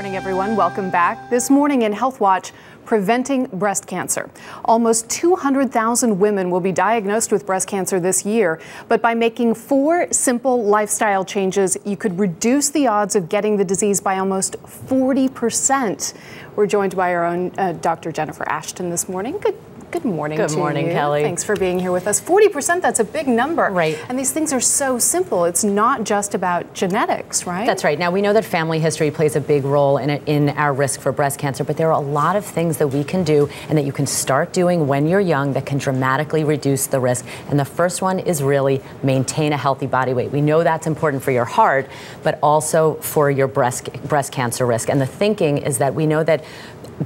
morning, everyone. Welcome back. This morning in Health Watch, preventing breast cancer. Almost 200,000 women will be diagnosed with breast cancer this year, but by making 4 simple lifestyle changes, you could reduce the odds of getting the disease by almost 40%. We're joined by our own Dr. Jennifer Ashton this morning. Good morning to you. Good morning, Kelly. Thanks for being here with us. 40%, that's a big number. Right. And these things are so simple. It's not just about genetics, right? That's right. Now, we know that family history plays a big role in our risk for breast cancer, but there are a lot of things that we can do and that you can start doing when you're young that can dramatically reduce the risk. And the first one is really maintain a healthy body weight. We know that's important for your heart, but also for your breast cancer risk. And the thinking is that we know that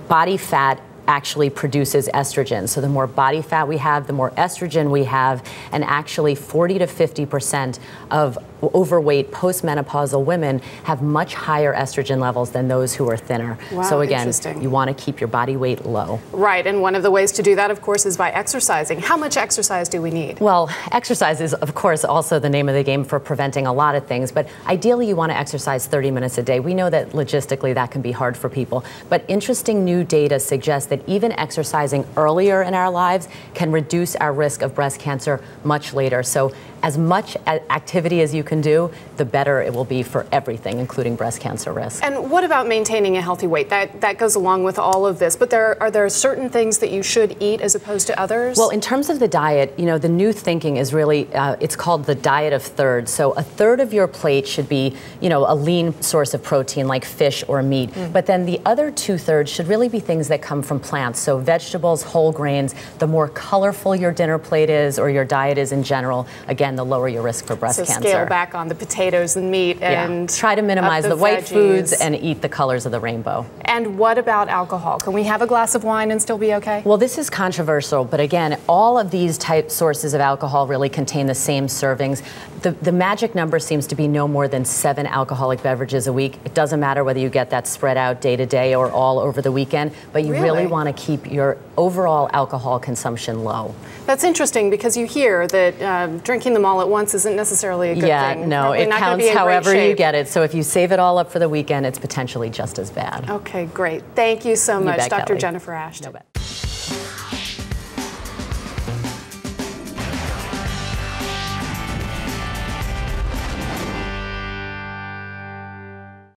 body fat actually produces estrogen. So the more body fat we have, the more estrogen we have, and actually 40 to 50% of overweight postmenopausal women have much higher estrogen levels than those who are thinner. Wow, so again, interesting. You want to keep your body weight low. Right, and one of the ways to do that, of course, is by exercising. How much exercise do we need? Well, exercise is, of course, also the name of the game for preventing a lot of things, but ideally you want to exercise 30 minutes a day. We know that logistically that can be hard for people, but interesting new data suggests that even exercising earlier in our lives can reduce our risk of breast cancer much later. So as much activity as you can do, the better it will be for everything, including breast cancer risk. And what about maintaining a healthy weight? That goes along with all of this, but are there certain things that you should eat as opposed to others? Well, in terms of the diet, you know, the new thinking is really, it's called the diet of thirds. So a third of your plate should be, you know, a lean source of protein like fish or meat. But then the other 2/3 should really be things that come from plants. So vegetables, whole grains. The more colorful your dinner plate is or your diet is in general, again, the lower your risk for breast cancer. So scale back on the potatoes and meat and try to minimize the white veggies. foods and eat the colors of the rainbow. And what about alcohol? Can we have a glass of wine and still be okay? Well, this is controversial, but again, all of these type sources of alcohol really contain the same servings. The magic number seems to be no more than 7 alcoholic beverages a week. It doesn't matter whether you get that spread out day to day or all over the weekend, but you really want to keep your overall alcohol consumption low. That's interesting because you hear that drinking them all at once isn't necessarily a good thing. Yeah, no, Probably it not gonna counts be in however great you shape. get it. So if you save it all up for the weekend, it's potentially just as bad. Okay, great. Thank you so much, bet, Dr. Kelly. Jennifer Ashton. No bet.